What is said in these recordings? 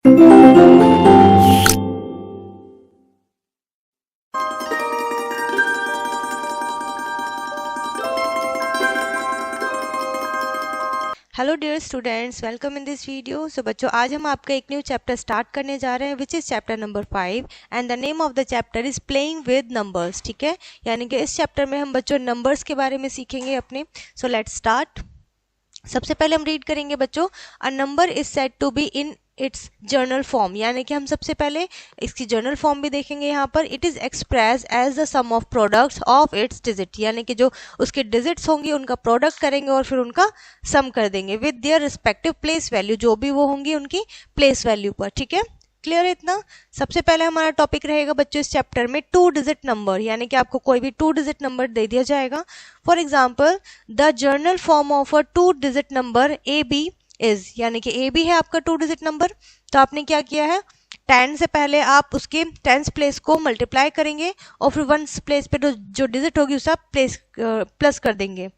Hello dear students, welcome in this video. So बच्चों, आज हम आपका एक न्यू चैप्टर स्टार्ट करने जा रहे हैं which is chapter number 5 and the name of the chapter is playing with numbers. ठीक है, यानी कि इस चैप्टर में हम बच्चों नंबर्स के बारे में सीखेंगे अपने। So let's start. सबसे पहले हम रीड करेंगे बच्चों, a number is said to be in its general form, यानी कि हम सबसे पहले इसकी जर्नल फॉर्म भी देखेंगे यहाँ पर। It is express as the sum of products of its digit, यानी कि जो उसके डिजिट्स होंगी उनका प्रोडक्ट करेंगे और फिर उनका सम कर देंगे with their respective place value, जो भी वो होंगी उनकी प्लेस वैल्यू पर। ठीक है, क्लियर है इतना। सबसे पहले हमारा टॉपिक रहेगा बच्चों इस चैप्टर में टू डिजिट नंबर, यानी कि आपको कोई भी टू डिजिट नंबर दे दिया जाएगा। For example, the general form of a two digit number A B is, यानी कि ए बी है आपका टू डिजिट नंबर। तो आपने क्या किया है, 10 से पहले आप उसके 10th प्लेस को मल्टीप्लाई करेंगे और फिर 1 प्लेस पे जो डिजिट होगी उसे आप प्लस कर देंगे।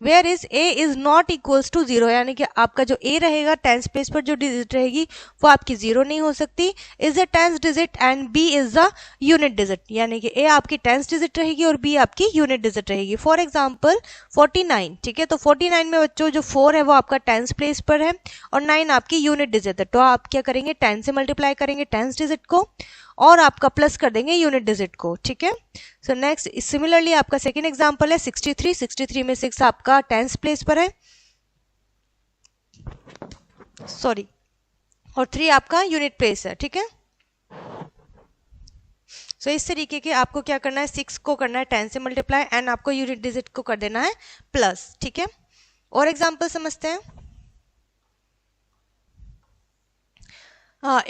Where is A is not equals to 0, यानी कि आपका जो ए रहेगा 10th प्लेस पर जो डिजिट रहेगी वो आपकी 0 नहीं हो सकती। Is the 10th digit and B is the unit digit, यानी कि ए आपकी 10th डिजिट रहेगी और बी आपकी यूनिट डिजिट रहेगी। फॉर एग्जाम्पल 49, ठीक है, तो 49 में बच्चों जो 4 है वो आपका 10th प्लेस पर है और 9 आपकी यूनिट डिजिट है। तो आप क्या करेंगे, 10 से मल्टीप्लाई करेंगे 10th डिजिट को और आपका प्लस कर देंगे यूनिट डिजिट को। ठीक है, सो नेक्स्ट सिमिलरली आपका सेकेंड एग्जांपल है 63 में 6 आपका 10th प्लेस पर है, सॉरी, और 3 आपका यूनिट प्लेस है। ठीक है, सो इस तरीके के आपको क्या करना है, 6 को करना है 10 से मल्टीप्लाई एंड आपको यूनिट डिजिट को कर देना है प्लस। ठीक है, और एग्जांपल समझते हैं।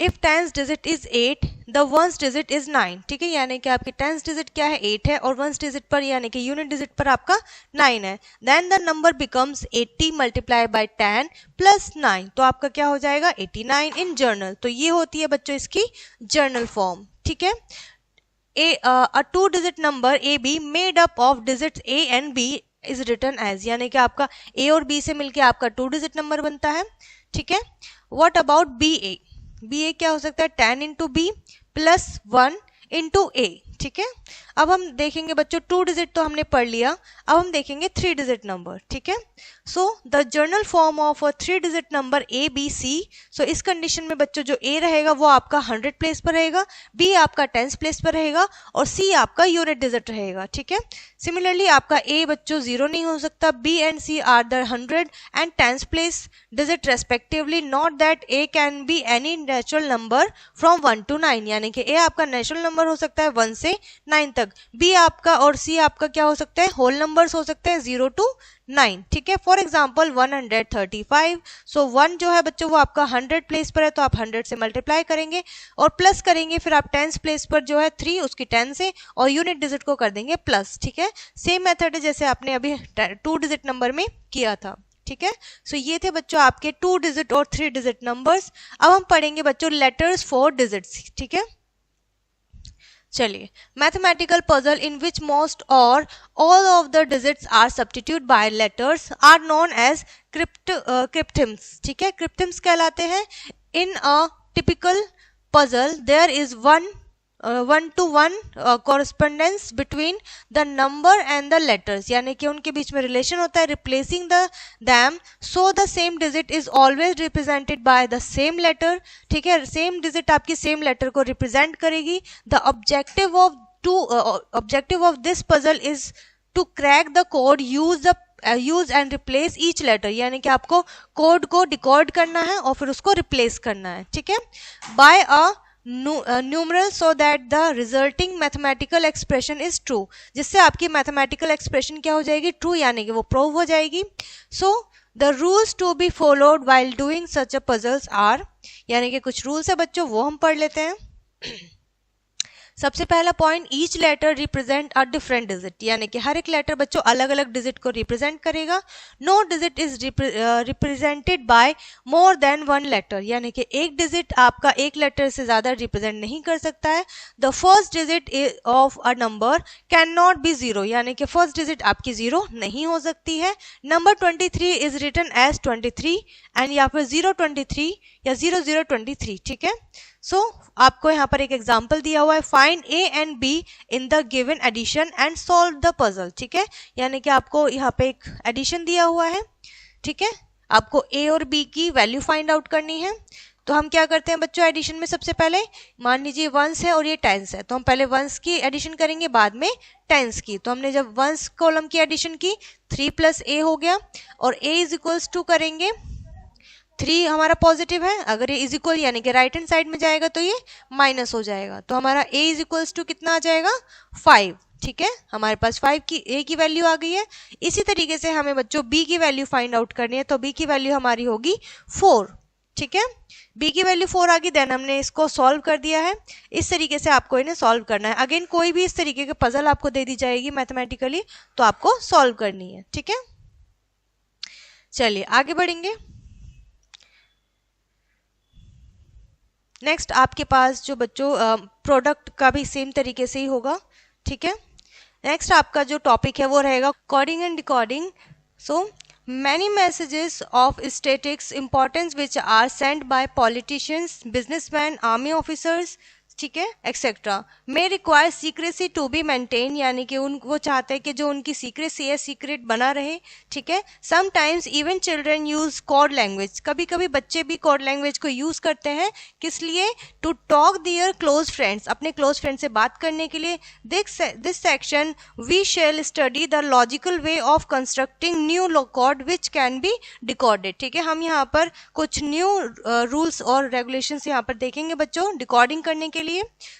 If 10th digit is 8, the 1st digit is 9। ठीक है, यानी कि आपकी 10th डिजिट क्या है, 8 है और 1st डिजिट पर यानी कि यूनिट डिजिट पर आपका 9 है। Then the number becomes 80 multiply by 10 plus 9, तो आपका क्या हो जाएगा 89 इन जर्नल। तो ये होती है बच्चों इसकी जर्नल फॉर्म। ठीक है, a two digit number A B made up of digits a and b is written as, यानी कि आपका a और b से मिलके आपका टू डिजिट नंबर बनता है। ठीक है, व्हाट अबाउट बी ए क्या हो सकता है, 10 इंटू बी प्लस 1 इंटू ए। ठीक है, अब हम देखेंगे बच्चों टू डिजिट तो हमने पढ़ लिया, अब हम देखेंगे 3 डिजिट नंबर। ठीक है, so the general form of a 3 digit number A B C. So इस कंडीशन में बच्चों जो ए रहेगा वो आपका 100 प्लेस पर रहेगा, बी आपका 10th प्लेस पर रहेगा और सी आपका यूनिट डिजिट रहेगा। ठीक है, सिमिलरली आपका ए बच्चों 0 नहीं हो सकता, B and C are the 100 and 10th place digit respectively, not that A can be any natural number from 1 to 9, यानी कि ए आपका नेचुरल नंबर हो सकता है 1 से 9 तक, बी आपका और सी आपका क्या हो सकता है, होल नंबर्स हो सकते हैं 0 to 9। ठीक है, फॉर एग्जाम्पल 135, सो 1 जो है बच्चों वो आपका 100 प्लेस पर है तो आप 100 से मल्टीप्लाई करेंगे और प्लस करेंगे, फिर आप 10th प्लेस पर जो है 3 उसकी 10 से और यूनिट डिजिट को कर देंगे प्लस। ठीक है, सेम मेथड है जैसे आपने अभी टू डिजिट नंबर में किया था। ठीक है, सो ये थे बच्चों आपके 2 डिजिट और 3 डिजिट नंबर्स। अब हम पढ़ेंगे बच्चों लेटर्स फॉर डिजिट्स। ठीक है, चलिए, mathematical puzzle in which most or all of the digits are substitute by letters are known as cryptarithms. ठीक है, क्रिप्टिम्स कहलाते हैं। In a typical puzzle there is one to one correspondence between the number and the letters, यानी कि उनके बीच में relation होता है replacing the them, so the same digit is always represented by the same letter. ठीक है, same digit आपकी सेम लेटर को रिप्रेजेंट करेगी। The objective of this puzzle is to crack the code, use and replace each letter, यानी कि आपको code को decode करना है और फिर उसको रिप्लेस करना है। ठीक है, by a numeral so that the resulting mathematical expression is true, जिससे आपकी मैथमेटिकल एक्सप्रेशन क्या हो जाएगी, ट्रू, यानी कि वो प्रूव हो जाएगी। So the rules to be followed while doing such a puzzles are, यानी कि कुछ रूल्स है बच्चों वो हम पढ़ लेते हैं। सबसे पहला point, each letter represent a different digit, यानी कि हर एक लेटर बच्चों अलग अलग डिजिट को रिप्रेजेंट करेगा। No digit is represented by more than one letter, यानी कि एक डिजिट आपका एक लेटर से ज्यादा रिप्रेजेंट नहीं कर सकता है। The first digit of a number can not be zero, यानी कि फर्स्ट डिजिट आपकी जीरो नहीं हो सकती है। Number 23 is written as 23 and या फिर 023 या 0023, ठीक है। सो आपको यहाँ पर एक एग्जाम्पल दिया हुआ है, find A and B in the given addition and solve the puzzle, ठीक है। यानी कि आपको यहाँ पे एक एडिशन दिया हुआ है, ठीक है, आपको ए और बी की वैल्यू फाइंड आउट करनी है। तो हम क्या करते हैं बच्चों एडिशन में, सबसे पहले मान लीजिए वंस है और ये टेंस है, तो हम पहले वंस की एडिशन करेंगे बाद में टेंस की। तो हमने जब वंस कॉलम की एडिशन की 3 प्लस ए हो गया, और ए इज इक्वल्स टू करेंगे 3 हमारा पॉजिटिव है, अगर ये इज इक्वल यानी कि राइट हैंड साइड में जाएगा तो ये माइनस हो जाएगा, तो हमारा a इज इक्वल्स टू कितना आ जाएगा 5, ठीक है। हमारे पास 5 की a की वैल्यू आ गई है। इसी तरीके से हमें बच्चों b की वैल्यू फाइंड आउट करनी है, तो b की वैल्यू हमारी होगी 4, ठीक है। b की वैल्यू 4 आ गई, देन हमने इसको सॉल्व कर दिया है। इस तरीके से आपको इन्हें सॉल्व करना है। अगेन कोई भी इस तरीके के पजल आपको दे दी जाएगी मैथमेटिकली, तो आपको सॉल्व करनी है, ठीक है। चलिए आगे बढ़ेंगे। नेक्स्ट आपके पास जो बच्चों प्रोडक्ट का भी सेम तरीके से ही होगा, ठीक है। नेक्स्ट आपका जो टॉपिक है वो रहेगा coding and decoding. So many messages of statics importance which are send by politicians, businessman, army officers, ठीक है, etcetera may require secrecy to be maintain, यानी कि वो चाहते हैं कि जो उनकी सीक्रेसी है सीक्रेट बना रहे, ठीक है। Sometimes even children use code language, कभी कभी बच्चे भी कोड लैंग्वेज को यूज करते हैं, किस लिए, to talk their close friends, अपने क्लोज फ्रेंड से बात करने के लिए। This section we shall study the logical way of constructing new code which can be decoded, ठीक है। हम यहाँ पर कुछ न्यू रूल्स और रेगुलेशंस यहाँ पर देखेंगे बच्चों डिकोडिंग करने के लिए।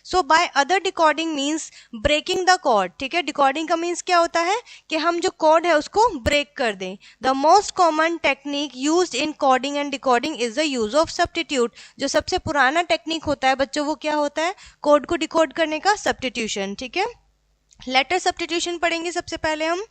So by other decoding means breaking the code, ठीक है। डिकोडिंग का मीन्स क्या होता है कि हम जो कोड है उसको ब्रेक कर दें। The most common technique used in coding and decoding is the use of substitute, जो सबसे पुराना टेक्निक होता है बच्चों वो क्या होता है, कोड को डिकोड करने का सब्स्टिट्यूशन, ठीक है। लेटर सब्स्टिट्यूशन पढ़ेंगे सबसे पहले हम।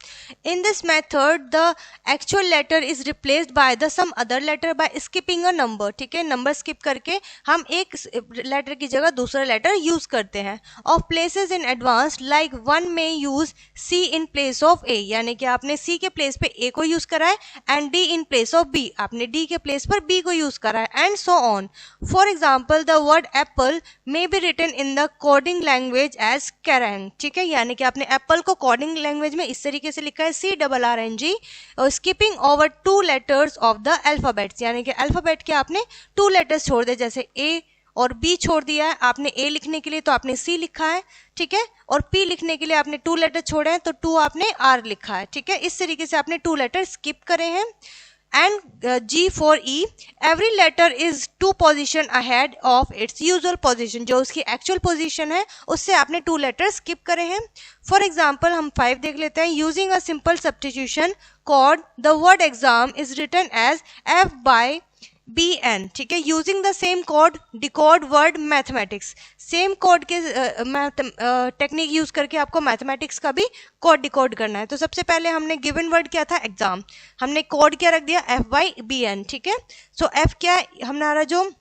In this method the actual letter is replaced by the some other letter by skipping a number, ठीक है। नंबर स्किप करके हम एक लेटर की जगह दूसरा लेटर यूज करते हैं। Of places in advance like one में use C in place of A, यानी कि आपने सी के प्लेस पे ए को यूज करा है, and D in place of B, आपने डी के प्लेस पर बी को यूज करा है, and so on. For example the word apple may be written in the coding language as कैरंग, ठीक है। यानी कि आपने एप्पल को कोडिंग लैंग्वेज में इस तरीके से लिखा है CRRNG, और skipping over 2 letters of the alphabets, यानी कि अल्फाबेट के आपने 2 लेटर्स छोड़ दिए, जैसे ए और बी छोड़ दिया है आपने ए लिखने के लिए तो आपने सी लिखा है, ठीक है, और पी लिखने के लिए आपने 2 लेटर छोड़े हैं तो 2 आपने आर लिखा है, ठीक है। इस तरीके से आपने 2 लेटर स्किप करे हैं। And G for E, every letter is 2 position ahead of its usual position, जो उसकी एक्चुअल पोजीशन है उससे आपने 2 लेटर स्किप करे हैं। फॉर एग्जाम्पल हम 5 देख लेते हैं। Using a simple substitution code the word exam is written as F by BN, ठीक है। Using the same code decode word mathematics, same code के टेक्निक यूज करके आपको मैथमेटिक्स का भी कोड डिकोड करना है। तो सबसे पहले हमने गिवन वर्ड क्या था एग्जाम, हमने कोड क्या रख दिया FYBN, ठीक है। सो F क्या है हमारा, जो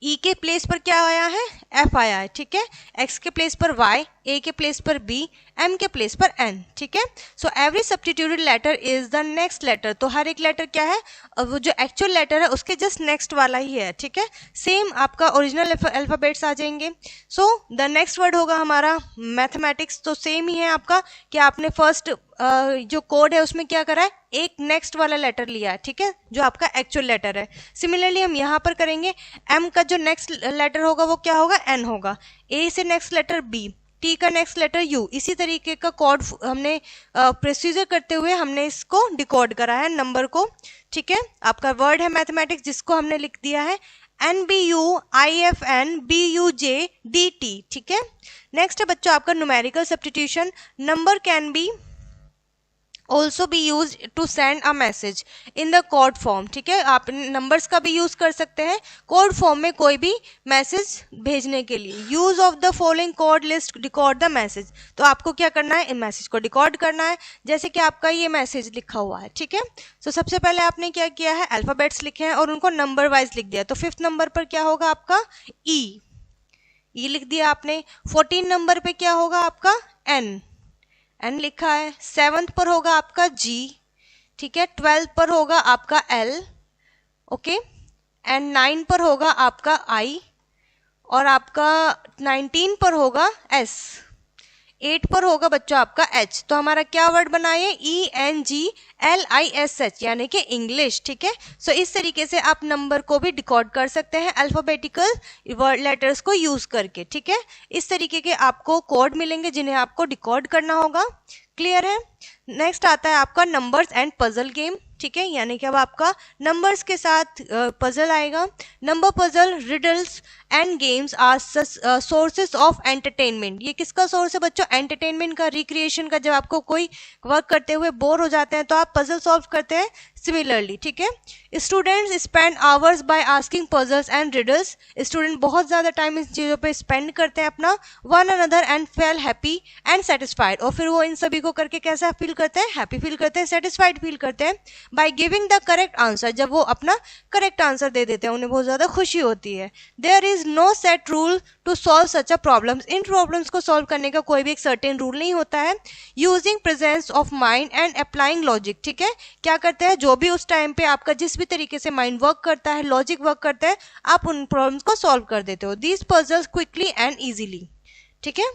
E के प्लेस पर क्या आया है F आया है, ठीक है। X के प्लेस पर Y, A के प्लेस पर B, M के प्लेस पर N, ठीक है। So every substituted letter is the next letter, तो हर एक लेटर क्या है वो जो एक्चुअल लेटर है उसके जस्ट नेक्स्ट वाला ही है, ठीक है। सेम आपका ओरिजिनल अल्फाबेट्स आ जाएंगे। सो द नेक्स्ट वर्ड होगा हमारा मैथमेटिक्स, तो सेम ही है आपका कि आपने फर्स्ट जो कोड है उसमें क्या करा है एक नेक्स्ट वाला लेटर लिया है, ठीक है, जो आपका एक्चुअल लेटर है। सिमिलरली हम यहाँ पर करेंगे, M का जो नेक्स्ट लेटर होगा वो क्या होगा N होगा, A से नेक्स्ट लेटर B, T का नेक्स्ट लेटर U, इसी तरीके का कोड हमने प्रोसीजर करते हुए हमने इसको डिकोड करा है नंबर को, ठीक है। आपका वर्ड है मैथमेटिक्स जिसको हमने लिख दिया है NBUIFNBUJDT, ठीक है। नेक्स्ट है बच्चों आपका numerical substitution. Number can be also be use to send a message in the code form, ठीक है, आप नंबर्स का भी यूज कर सकते हैं कोड फॉर्म में कोई भी मैसेज भेजने के लिए। Use of the following code list decode the message, तो आपको क्या करना है, इन मैसेज को डिकोड करना है। जैसे कि आपका ये मैसेज लिखा हुआ है, ठीक है, तो सबसे पहले आपने क्या किया है, अल्फाबेट्स लिखे हैं और उनको नंबर वाइज लिख दिया। तो 5th नंबर पर क्या होगा आपका ई लिख दिया आपने। 14 नंबर पे क्या होगा आपका एन लिखा है। 7th पर होगा आपका जी, ठीक है। 12th पर होगा आपका एल, ओके, एंड 9 पर होगा आपका आई, और आपका 19 पर होगा एस, 8 पर होगा बच्चों आपका एच। तो हमारा क्या वर्ड बना है, ENGLISH, यानी कि इंग्लिश, ठीक है। सो इस तरीके से आप नंबर को भी डिकोड कर सकते हैं अल्फाबेटिकल वर्ड लेटर्स को यूज करके, ठीक है। इस तरीके के आपको कोड मिलेंगे जिन्हें आपको डिकोड करना होगा। क्लियर है। नेक्स्ट आता है आपका नंबर्स एंड पजल गेम, ठीक है, यानी कि अब आपका नंबर्स के साथ पजल आएगा। Number puzzle, riddles and games are sources of entertainment. ये किसका सोर्स है बच्चों, एंटरटेनमेंट का, रिक्रिएशन का। जब आपको कोई वर्क करते हुए बोर हो जाते हैं तो आप पजल सॉल्व करते हैं सिमिलरली, ठीक है। Students spend hours by asking puzzles and riddles. Student बहुत ज्यादा टाइम इस चीजों पे स्पेंड करते हैं अपना, one another and fail happy and satisfied, और फिर वो इन सभी को करके कैसा फील करते हैं, हैप्पी फील करते हैं, सेटिस्फाइड फील करते हैं। By giving the correct answer, जब वो अपना करेक्ट आंसर दे देते हैं उन्हें बहुत ज्यादा खुशी होती है। There is no set rule to solve such a problems. इन प्रॉब्लम्स को सॉल्व करने का कोई भी एक सर्टेन रूल नहीं होता है। Using presence of mind and applying logic, ठीक है, क्या करते हैं, जो भी उस टाइम पे आपका जिस भी तरीके से माइंड वर्क करता है, लॉजिक वर्क करता है, आप उन प्रॉब्लम्स को सॉल्व कर देते हो। These puzzles quickly and easily, ठीक है।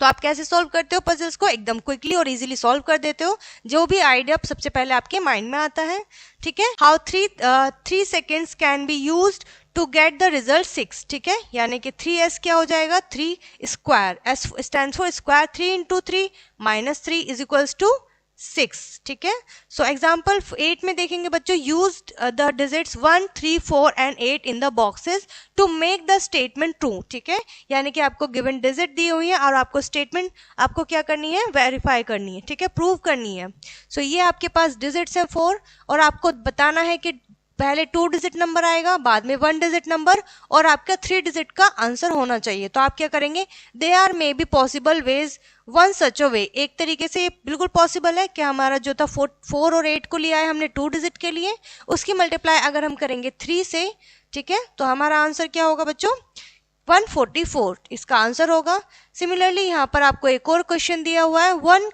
तो आप कैसे सॉल्व करते हो पजल्स को, एकदम क्विकली और इजीली सॉल्व कर देते हो, जो भी आइडिया सबसे पहले आपके माइंड में आता है, ठीक है। How 3 seconds can be used to get the result 6, ठीक है, यानी कि 3s क्या हो जाएगा, 3 square, s stands for square, 3 into 3 minus 3 is equals to 6, ठीक है। सो एग्जाम्पल 8 में देखेंगे बच्चों, use the digits 1, 3, 4 and 8 in the boxes to make the statement true, ठीक है, यानी कि आपको गिवन डिजिट दी हुई है और आपको स्टेटमेंट आपको क्या करनी है, वेरीफाई करनी है, ठीक है, प्रूव करनी है। सो ये आपके पास डिजिट्स है 4, और आपको बताना है कि पहले 2 डिजिट नंबर आएगा, बाद में 1 डिजिट नंबर, और आपका 3 डिजिट का आंसर होना चाहिए। तो आप क्या करेंगे, they are may be possible ways one such a way, एक तरीके से बिल्कुल पॉसिबल है कि हमारा जो था 4 और 8 को लिया है हमने 2 डिजिट के लिए, उसकी मल्टीप्लाई अगर हम करेंगे 3 से, ठीक है, तो हमारा आंसर क्या होगा बच्चों, 144 इसका आंसर होगा। सिमिलरली यहाँ पर आपको एक और क्वेश्चन दिया हुआ है, what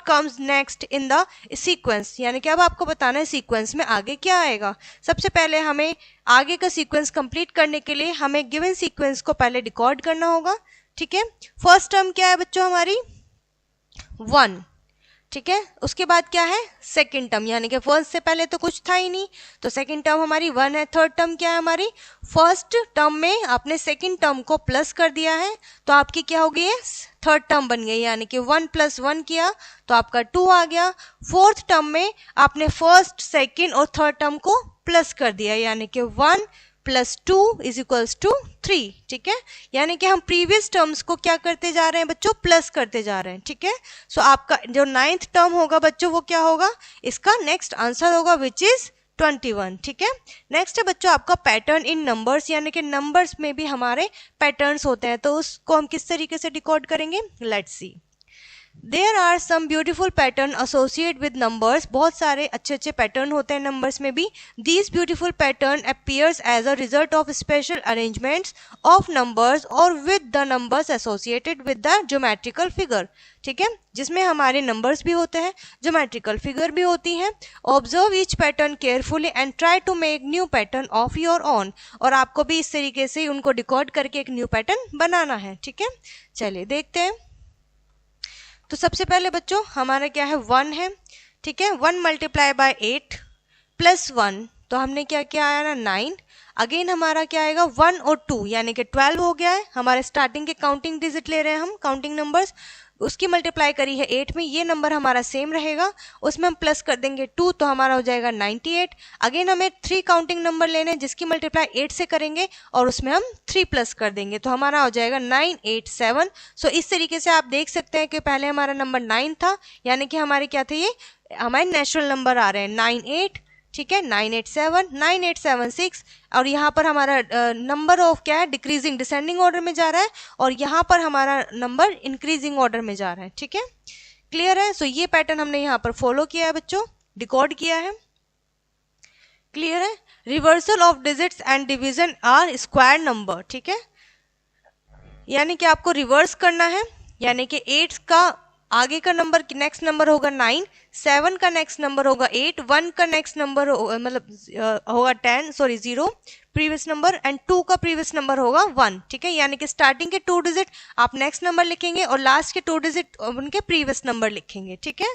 comes next in the sequence, यानी कि अब आपको बताना है सीक्वेंस में आगे क्या आएगा। सबसे पहले हमें आगे का सीक्वेंस कंप्लीट करने के लिए हमें गिवन सीक्वेंस को पहले डिकोड करना होगा, ठीक है। फर्स्ट टर्म क्या है बच्चों हमारी 1, ठीक है, उसके बाद क्या है सेकंड टर्म, यानी कि फर्स्ट से पहले तो कुछ था ही नहीं, तो सेकंड टर्म हमारी 1 है। थर्ड टर्म क्या है हमारी, फर्स्ट टर्म में आपने सेकंड टर्म को प्लस कर दिया है, तो आपकी क्या हो गई है, थर्ड टर्म बन गई, यानी कि 1 + 1 किया तो आपका 2 आ गया। फोर्थ टर्म में आपने फर्स्ट, सेकंड और थर्ड टर्म को प्लस कर दिया, यानी कि 1 + 2 = 3, ठीक है, यानी कि हम प्रीवियस टर्म्स को क्या करते जा रहे हैं बच्चों, प्लस करते जा रहे हैं, ठीक है। सो आपका जो 9th टर्म होगा बच्चों वो क्या होगा, इसका नेक्स्ट आंसर होगा विच इज 21, ठीक है। नेक्स्ट है बच्चों आपका पैटर्न इन नंबर्स, यानी कि नंबर्स में भी हमारे पैटर्न्स होते हैं, तो उसको हम किस तरीके से डिकोड करेंगे, let's see. There are some beautiful pattern associate with numbers, बहुत सारे अच्छे अच्छे पैटर्न होते हैं नंबर्स में भी। These beautiful pattern appears as a result of special arrangements of numbers और with the numbers associated with the geometrical figure, ठीक है, जिसमें हमारे नंबर्स भी होते हैं, ज्योमेट्रिकल फिगर भी होती हैं। Observe each pattern carefully and try to make new pattern of your own, और आपको भी इस तरीके से उनको डिकोड करके एक न्यू पैटर्न बनाना है, ठीक है। चलिए देखते हैं। तो सबसे पहले बच्चों हमारा क्या है 1 है, ठीक है, 1 × 8 + 1, तो हमने क्या किया आया ना 9। अगेन हमारा क्या आएगा 1 और 2, यानी कि 12 हो गया है, हमारे स्टार्टिंग के काउंटिंग डिजिट ले रहे हैं हम, काउंटिंग नंबर्स। उसकी मल्टीप्लाई करी है 8 में, ये नंबर हमारा सेम रहेगा, उसमें हम प्लस कर देंगे 2 तो हमारा हो जाएगा 98। अगेन हमें 3 काउंटिंग नंबर लेने हैं जिसकी मल्टीप्लाई 8 से करेंगे और उसमें हम 3 प्लस कर देंगे तो हमारा हो जाएगा 987। सो इस तरीके से आप देख सकते हैं कि पहले हमारा नंबर 9 था, यानी कि हमारे क्या थे, ये हमारे नेचुरल नंबर आ रहे हैं 98, ठीक है, 987, 9876 और यहाँ पर हमारा नंबर ऑफ क्या है, डिक्रीजिंग डिसेंडिंग ऑर्डर में जा रहा है और यहाँ पर हमारा नंबर इंक्रीजिंग ऑर्डर में जा रहा है, ठीक है, क्लियर है। सो ये पैटर्न हमने यहाँ पर फॉलो किया है बच्चों, डिकोड किया है, क्लियर है। Reversal of digits and division are square number, ठीक है, यानी कि आपको रिवर्स करना है, यानी कि 8 का आगे का नंबर नेक्स्ट नंबर होगा 9, 7 का नेक्स्ट नंबर होगा 8, 1 का नेक्स्ट नंबर मतलब होगा 10 सॉरी 0 प्रीवियस नंबर एंड 2 का प्रीवियस नंबर होगा 1, ठीक है, यानी कि स्टार्टिंग के 2 डिजिट आप नेक्स्ट नंबर लिखेंगे और लास्ट के 2 डिजिट उनके प्रीवियस नंबर लिखेंगे, ठीक है।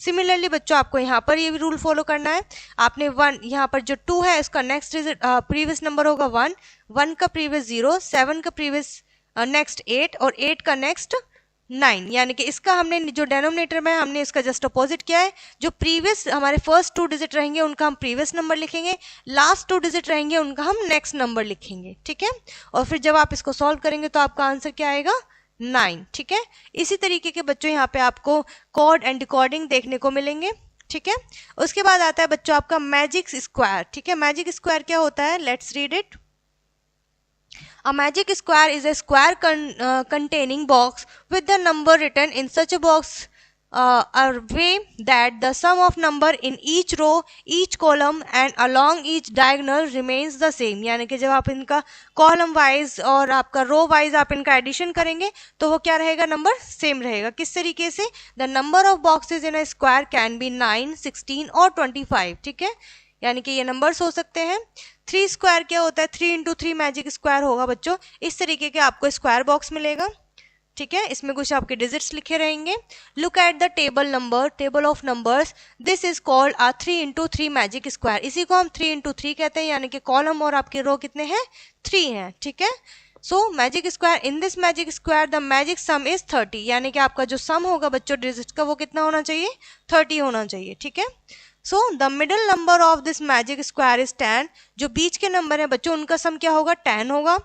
सिमिलरली बच्चों आपको यहाँ पर ये रूल फॉलो करना है, आपने 1 यहाँ पर जो 2 है इसका नेक्स्ट डिजिट प्रीवियस नंबर होगा 1, 1 का प्रीवियस 0, 7 का प्रीवियस नेक्स्ट 8 और 8 का नेक्स्ट 9, यानी कि इसका हमने जो डेनोमिनेटर में हमने इसका जस्ट अपोजिट किया है, जो प्रीवियस हमारे फर्स्ट 2 डिजिट रहेंगे उनका हम प्रीवियस नंबर लिखेंगे, लास्ट 2 डिजिट रहेंगे उनका हम नेक्स्ट नंबर लिखेंगे, ठीक है, और फिर जब आप इसको सॉल्व करेंगे तो आपका आंसर क्या आएगा 9, ठीक है। इसी तरीके के बच्चों यहाँ पे आपको कोड एंड डिकोडिंग देखने को मिलेंगे, ठीक है। उसके बाद आता है बच्चों आपका मैजिक स्क्वायर, ठीक है, मैजिक स्क्वायर क्या होता है, let's read it. A magic square is a square containing box with the number written in such a box a way that the sum of number in each row, each column and along each diagonal remains the same। यानी कि जब आप इनका column wise और आपका row wise आप इनका addition करेंगे तो वो क्या रहेगा, नंबर सेम रहेगा। किस तरीके से, the number of boxes in a square can be 9, 16 और 25, ठीक है, यानी कि ये नंबर्स हो सकते हैं। 3 स्क्वायर क्या होता है, 3 इंटू 3 मैजिक स्क्वायर होगा बच्चों, इस तरीके के आपको स्क्वायर बॉक्स मिलेगा, ठीक है, इसमें कुछ आपके डिजिट्स लिखे रहेंगे। Look at the table number, table of numbers, this is called a 3 into 3 magic square, इसी को हम 3 इंटू 3 कहते हैं, यानी कि कॉलम और आपके रो कितने हैं, 3 हैं, ठीक है। So magic square, in this magic square the magic sum is 30, यानी कि आपका जो सम होगा बच्चों डिजिट का वो कितना होना चाहिए, 30 होना चाहिए, ठीक है। So the middle number of this magic square is 10, जो बीच के नंबर है बच्चों उनका सम क्या होगा, 10 होगा,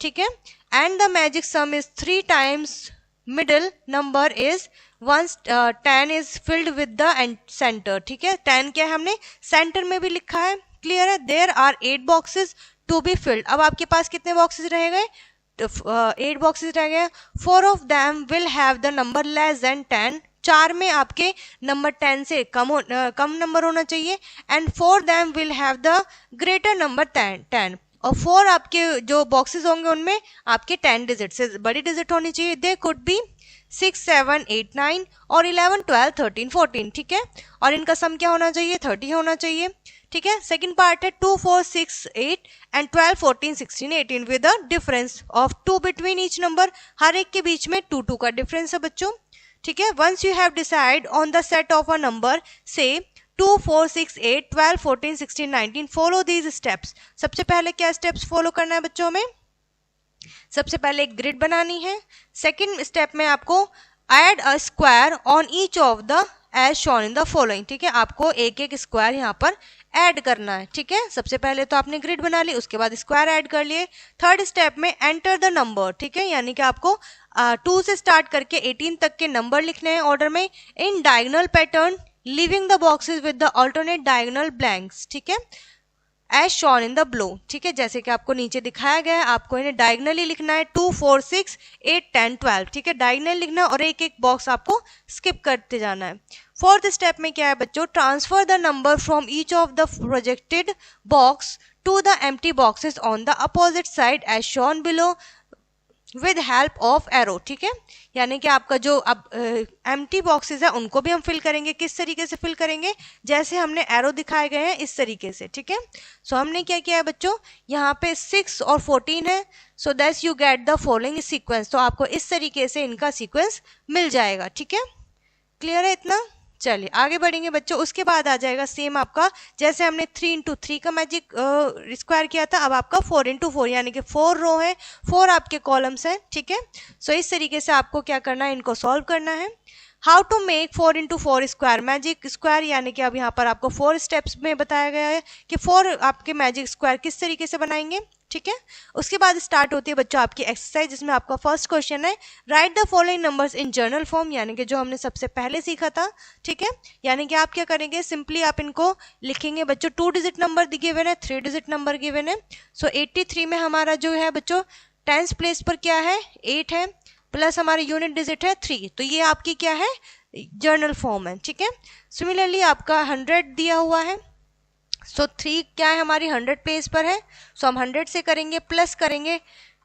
ठीक है, and the magic sum is 3 times middle number is 1, 10 is filled with the centre, ठीक है, 10 क्या है हमने सेंटर में भी लिखा है, क्लियर है। There are 8 boxes to be filled, अब आपके पास कितने बॉक्सेस रह गए, 8 बॉक्सेस रह गए, 4 of them will have the number less than 10, 4 में आपके नंबर 10 से कम नंबर होना चाहिए, and 4 them will have the greater number 10 और 4 आपके जो बॉक्सेस होंगे उनमें आपके 10 डिजिट से बड़ी डिजिट होनी चाहिए। दे कुड बी 6, 7, 8, 9 और 11, 12, 13, 14, ठीक है, और इनका सम क्या होना चाहिए, 30 होना चाहिए, ठीक है। सेकंड पार्ट है 2, 4, 6, 8 and 12, 14, 16, 18 with the difference of 2 between each number, हर एक के बीच में 2, 2 का डिफरेंस है बच्चों, ठीक है। Once you have decide on the set of a number से 2, 4, 6, 8, 12, 14, 16, 19 फॉलो दीज स्टेप्स। सबसे पहले क्या स्टेप्स फॉलो करना है बच्चों में, सबसे पहले एक ग्रिड बनानी है, सेकंड स्टेप में आपको add a square on each of the as shown in the following, ठीक है, आपको एक एक स्क्वायर यहाँ पर ऐड करना है, ठीक है। सबसे पहले तो आपने ग्रिड बना ली, उसके बाद स्क्वायर ऐड कर लिए। थर्ड स्टेप में एंटर द नंबर, ठीक है, यानी कि आपको 2 से स्टार्ट करके 18 तक के नंबर लिखने हैं ऑर्डर में in diagonal pattern, leaving the boxes with the alternate diagonal blanks, ठीक है, as shown in the below, ठीक है, जैसे कि आपको नीचे दिखाया गया है, आपको इन्हें डायगनली लिखना है 2, 4, 6, 8, 10, 12, ठीक है, डायगनल लिखना है और एक एक बॉक्स आपको स्किप करते जाना है। फोर्थ स्टेप में क्या है बच्चों, transfer the number from each of the projected box to the empty boxes on the opposite side as shown below with help of arrow, ठीक है, यानी कि आपका जो अब एम्प्टी बॉक्सेस है उनको भी हम फिल करेंगे, किस तरीके से फिल करेंगे, जैसे हमने एरो दिखाए गए हैं इस तरीके से, ठीक है। सो हमने क्या किया है बच्चों, यहाँ पे 6 और 14 है, so that you get the following sequence, तो आपको इस तरीके से इनका सीक्वेंस मिल जाएगा, ठीक है, क्लियर है इतना। चलिए आगे बढ़ेंगे बच्चों। उसके बाद आ जाएगा सेम आपका, जैसे हमने 3 इंटू 3 का मैजिक स्क्वायर किया था, अब आपका 4 इंटू 4 यानी कि 4 रो है, 4 आपके कॉलम्स हैं, ठीक है। सो इस तरीके से आपको क्या करना है, इनको सॉल्व करना है। How to make 4 into 4 square magic square, यानी कि अब यहाँ पर आपको 4 स्टेप्स में बताया गया है कि 4 आपके मैजिक स्क्वायर किस तरीके से बनाएंगे, ठीक है। उसके बाद स्टार्ट होती है बच्चों आपकी एक्सरसाइज, जिसमें आपका फर्स्ट क्वेश्चन है right the following numbers in journal form, यानी कि जो हमने सबसे पहले सीखा था, ठीक है। यानी कि आप क्या करेंगे, सिंपली आप इनको लिखेंगे बच्चों। 2 डिजिट नंबर गिवन है, 3 डिजिट नंबर गिवन है। सो 83 में हमारा जो है बच्चों 10th प्लेस पर क्या है, 8 है, प्लस हमारे यूनिट डिजिट है 3, तो ये आपकी क्या है, जर्नल फॉर्म है, ठीक है। सिमिलरली आपका 100 दिया हुआ है, सो 3 क्या है हमारी 100 प्लेस पर है, सो हम 100 से करेंगे, प्लस करेंगे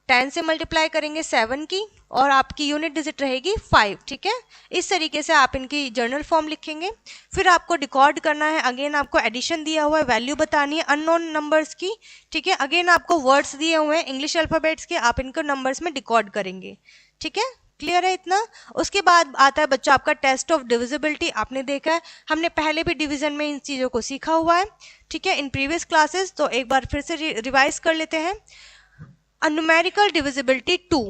10 से मल्टीप्लाई करेंगे 7 की, और आपकी यूनिट डिजिट रहेगी 5, ठीक है। इस तरीके से आप इनकी जर्नल फॉर्म लिखेंगे। फिर आपको डिकॉर्ड करना है, अगेन आपको एडिशन दिया हुआ है, वैल्यू बतानी है अननोन नंबर्स की, ठीक है। अगेन आपको वर्ड्स दिए हुए हैं इंग्लिश अल्फाबेट्स के, आप इनको नंबर्स में डिकॉर्ड करेंगे, ठीक है। क्लियर है इतना। उसके बाद आता है बच्चों आपका टेस्ट ऑफ डिविजिबिलिटी। आपने देखा है हमने पहले भी डिवीजन में इन चीज़ों को सीखा हुआ है, ठीक है, इन प्रीवियस क्लासेस, तो एक बार फिर से रिवाइज कर लेते हैं। न्यूमेरिकल डिविजिबिलिटी 2,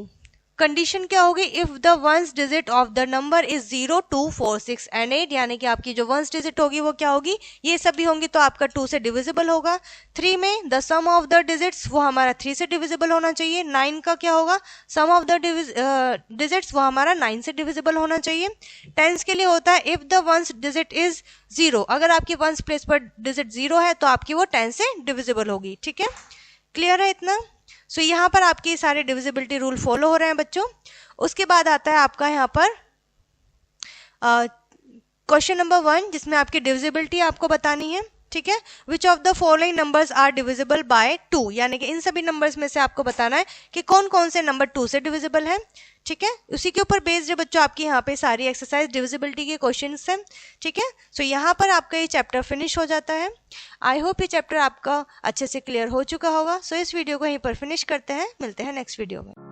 कंडीशन क्या होगी, if the ones digit of the number is 0, 2, 4, 6 and 8, यानी कि आपकी जो वंस डिजिट होगी वो क्या होगी, ये सभी होंगी, तो आपका 2 से डिविजिबल होगा। 3 में the sum of the digits वो हमारा 3 से डिविजिबल होना चाहिए। 9 का क्या होगा, सम ऑफ द डिजिट्स वो हमारा 9 से डिविजिबल होना चाहिए। 10 के लिए होता है if the ones digit is 0, अगर आपकी वंस प्लेस पर डिजिट 0 है तो आपकी वो 10 से डिविजिबल होगी, ठीक है। क्लियर है इतना। सो यहाँ पर आपके सारे डिविजिबिलिटी रूल फॉलो हो रहे हैं बच्चों। उसके बाद आता है आपका यहाँ पर क्वेश्चन नंबर 1, जिसमें आपकी डिविजिबिलिटी आपको बतानी है, ठीक है। Which of the following numbers are divisible by 2, यानी कि इन सभी नंबर्स में से आपको बताना है कि कौन कौन से नंबर 2 से डिविजिबल है, ठीक है। उसी के ऊपर बेस्ड है बच्चों आपकी यहाँ पे सारी एक्सरसाइज डिविजिबिलिटी के क्वेश्चंस हैं, ठीक है। सो यहाँ पर आपका ये चैप्टर फिनिश हो जाता है। आई होप ये चैप्टर आपका अच्छे से क्लियर हो चुका होगा। सो इस वीडियो को यहीं पर फिनिश करते हैं, मिलते हैं नेक्स्ट वीडियो में।